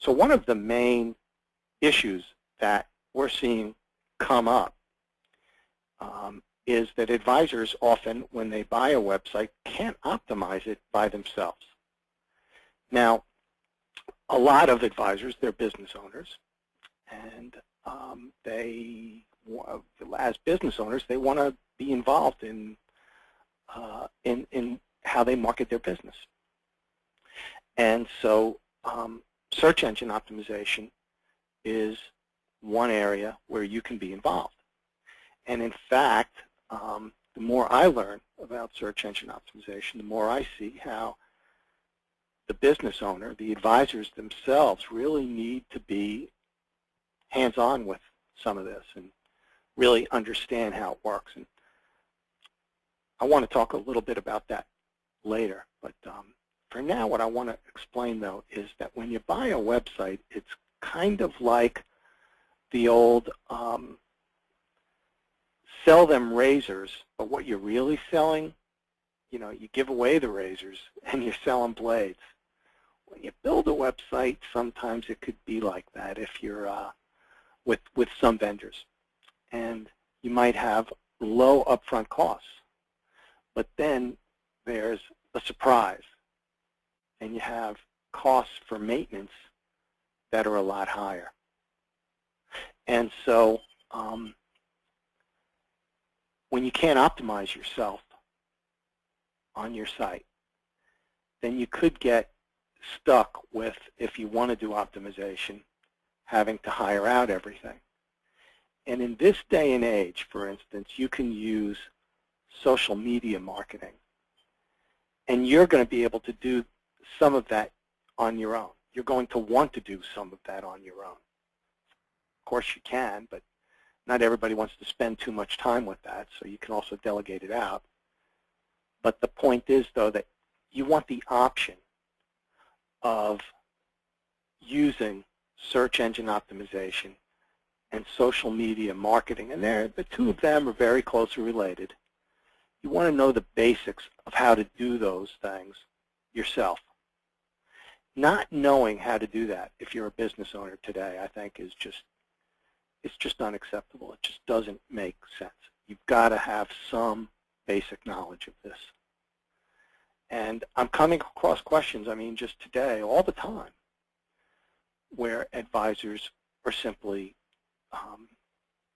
So one of the main issues that we're seeing come up is that advisors often, when they buy a website, can't optimize it by themselves. Now, a lot of advisors, they're business owners, and as business owners, they want to be involved in how they market their business. And so search engine optimization is one area where you can be involved. And in fact, the more I learn about search engine optimization, the more I see how the business owner, the advisors themselves, really need to be hands-on with some of this and really understand how it works. And I want to talk a little bit about that later. But for now, what I want to explain, though, is that when you buy a website, it's kind of like the old sell them razors, but what you're really selling, you give away the razors and you're selling blades. When you build a website, sometimes it could be like that if you're with some vendors. And you might have low upfront costs, but then there's a surprise, and you have costs for maintenance that are a lot higher. And so when you can't optimize yourself on your site, then you could get stuck with, if you want to do optimization, having to hire out everything. And in this day and age, for instance, you can use social media marketing. And you're going to be able to do some of that on your own. You're going to want to do some of that on your own. Of course you can, but not everybody wants to spend too much time with that, so you can also delegate it out. But the point is, though, that you want the option of using search engine optimization and social media marketing, and the two of them are very closely related. You want to know the basics of how to do those things yourself. Not knowing how to do that, if you're a business owner today, I think is it's just unacceptable. It just doesn't make sense. You've got to have some basic knowledge of this. And I'm coming across questions, just today, all the time, where advisors are simply,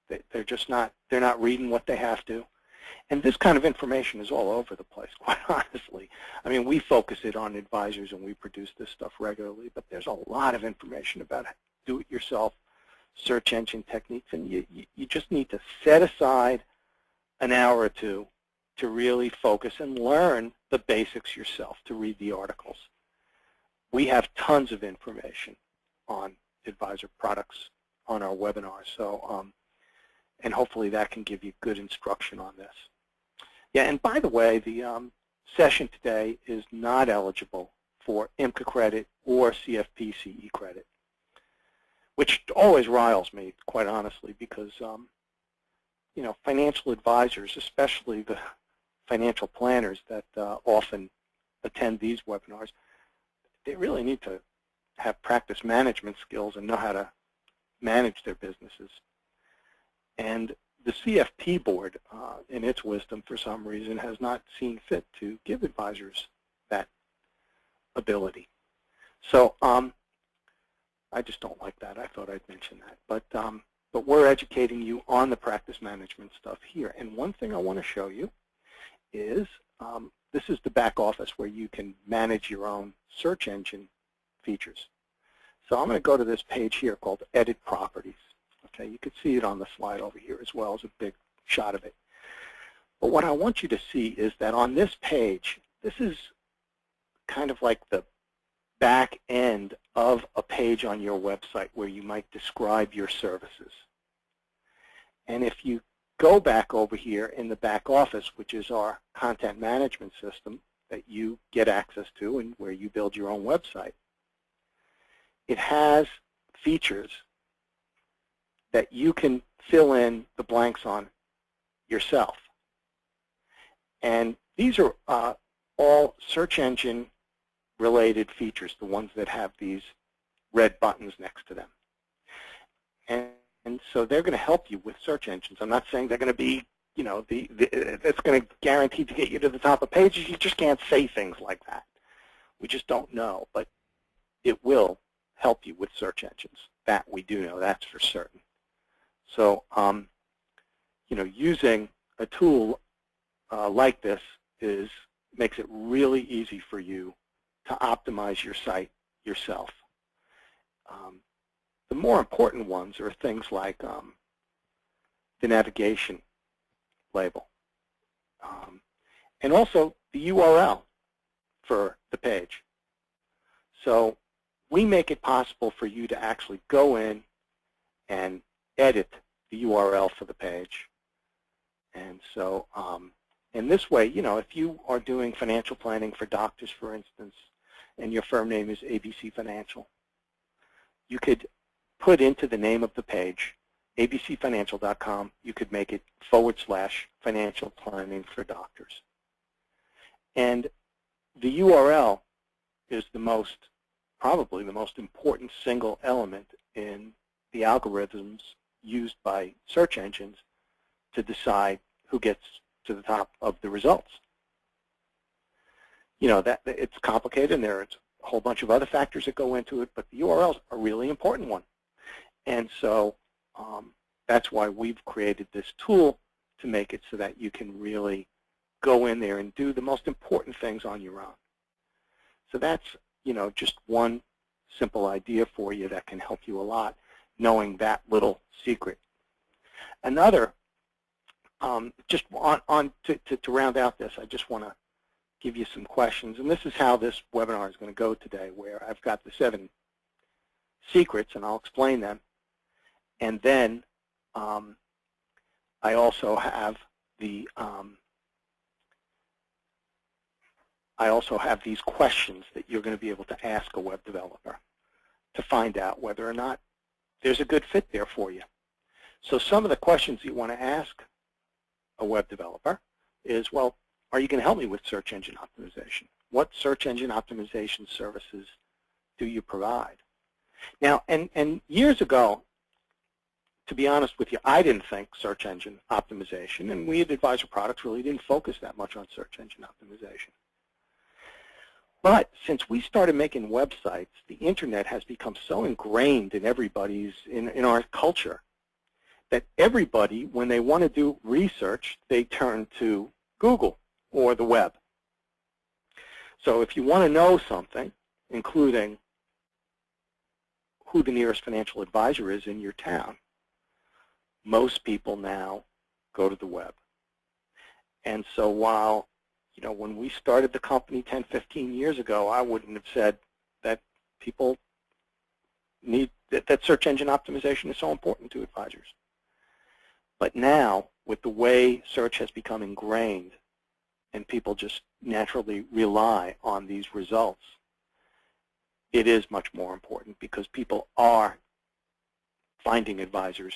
they're not reading what they have to. And this kind of information is all over the place, quite honestly. We focus it on advisors and we produce this stuff regularly, but there's a lot of information about do-it-yourself search engine techniques, and you just need to set aside an hour or two to really focus and learn the basics yourself, to read the articles. We have tons of information on advisor products on our webinar, so and hopefully that can give you good instruction on this. Yeah, and by the way, the session today is not eligible for IMCA credit or CFP-CE credit, which always riles me, quite honestly, because financial advisors, especially the financial planners that often attend these webinars, they really need to have practice management skills and know how to manage their businesses. And the CFP board, in its wisdom, for some reason, has not seen fit to give advisors that ability. So I just don't like that. I thought I'd mention that. But we're educating you on the practice management stuff here. And one thing I want to show you is this is the back office where you can manage your own search engine features. So I'm going to go to this page here called Edit Properties. Okay, you can see it on the slide over here as well as a big shot of it. But what I want you to see is that on this page, this is kind of like the back end of a page on your website where you might describe your services. And if you go back over here in the back office, which is our content management system that you get access to and where you build your own website, it has features that you can fill in the blanks on yourself. And these are all search engine related features, the ones that have these red buttons next to them. And so they're going to help you with search engines. I'm not saying they're going to be, you know, that's going to guarantee to get you to the top of pages. You just can't say things like that. We just don't know, but it will help you with search engines. That we do know, that's for certain. So, you know, using a tool like this makes it really easy for you to optimize your site yourself. The more important ones are things like the navigation label and also the URL for the page. So we make it possible for you to actually go in and edit the URL for the page. And so in this way, you know, if you are doing financial planning for doctors, for instance, and your firm name is ABC Financial, you could put into the name of the page abcfinancial.com. You could make it /financial planning for doctors. And the URL is probably the most important single element in the algorithms used by search engines to decide who gets to the top of the results. You know, that it's complicated, and there's a whole bunch of other factors that go into it, but the URLs are a really important one. And so that's why we've created this tool to make it so that you can really go in there and do the most important things on your own. So that's, you know, just one simple idea for you that can help you a lot, knowing that little secret. Another, just to round out this, I just want to give you some questions, and this is how this webinar is going to go today, where I've got the 7 secrets, and I'll explain them, and then I also have the these questions that you're going to be able to ask a web developer to find out whether or not there's a good fit there for you. So some of the questions you want to ask a web developer is, well, are you going to help me with search engine optimization? What search engine optimization services do you provide? Now, and years ago, to be honest with you, I didn't think search engine optimization, and we at Advisor Products really didn't focus that much on search engine optimization. But since we started making websites, the internet has become so ingrained in in our culture that everybody, when they want to do research, they turn to Google or the web. So if you want to know something, including who the nearest financial advisor is in your town, most people now go to the web. And so while, you know, when we started the company 10, 15 years ago, I wouldn't have said that people need, that search engine optimization is so important to advisors. But now, with the way search has become ingrained and people just naturally rely on these results, it is much more important because people are finding advisors.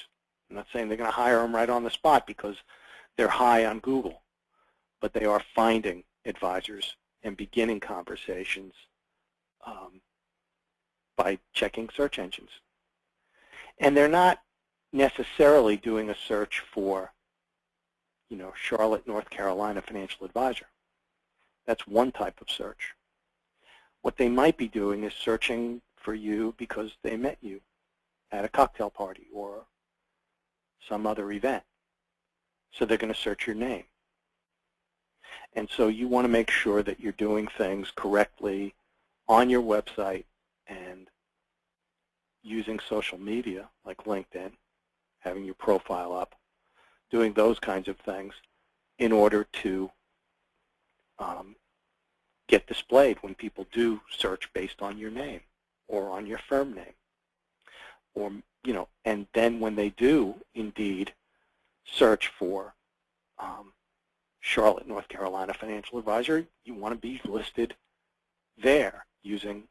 I'm not saying they're going to hire them right on the spot because they're high on Google, but they are finding advisors and beginning conversations by checking search engines. And they're not necessarily doing a search for, you know, Charlotte, North Carolina financial advisor. That's one type of search. What they might be doing is searching for you because they met you at a cocktail party or some other event. So they're going to search your name. And so you want to make sure that you're doing things correctly on your website and using social media like LinkedIn, having your profile up, doing those kinds of things in order to get displayed when people do search based on your name or on your firm name. Or, you know, and then when they do indeed search for Charlotte, North Carolina financial advisor, you want to be listed there using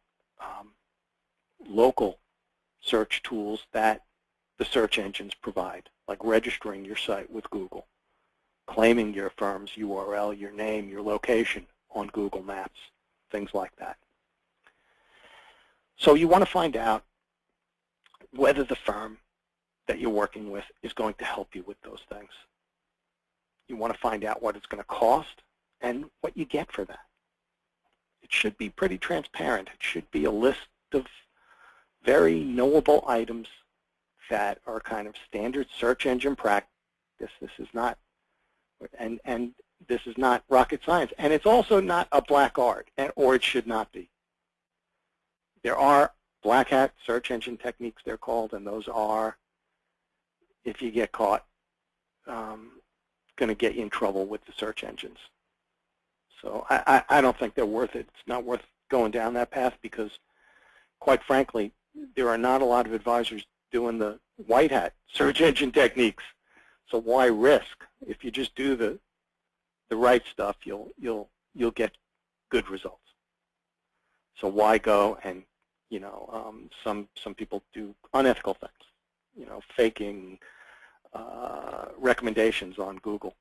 local search tools that the search engines provide, like registering your site with Google, claiming your firm's URL, your name, your location on Google Maps, things like that. So you want to find out whether the firm that you're working with is going to help you with those things. You want to find out what it's going to cost and what you get for that. It should be pretty transparent. It should be a list of very knowable items that are kind of standard search engine practice. This is not, and this is not rocket science, and it's also not a black art, or it should not be. There are black hat search engine techniques, they're called, and those are, if you get caught, going to get you in trouble with the search engines. So I don't think they're worth it. It's not worth going down that path because, quite frankly, there are not a lot of advisors doing the white hat search engine techniques. So why risk? If you just do the right stuff, you'll get good results. So why go and, you know, some people do unethical things, you know, faking recommendations on Google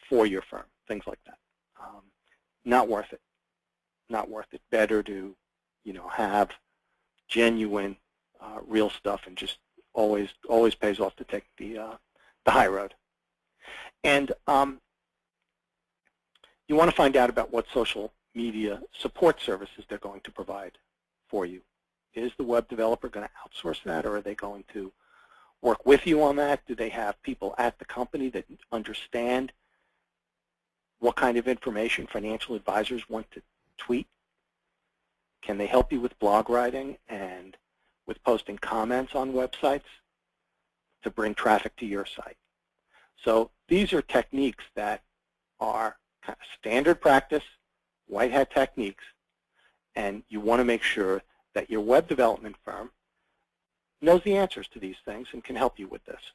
for your firm, things like that. Not worth it. Not worth it. Better to, you know, have genuine, real stuff, and just always pays off to take the high road. And you want to find out about what social media support services they're going to provide for you. Is the web developer going to outsource that, or are they going to work with you on that? Do they have people at the company that understand what kind of information financial advisors want to tweet? Can they help you with blog writing and with posting comments on websites to bring traffic to your site? So these are techniques that are kind of standard practice, white hat techniques, and you want to make sure that your web development firm knows the answers to these things and can help you with this.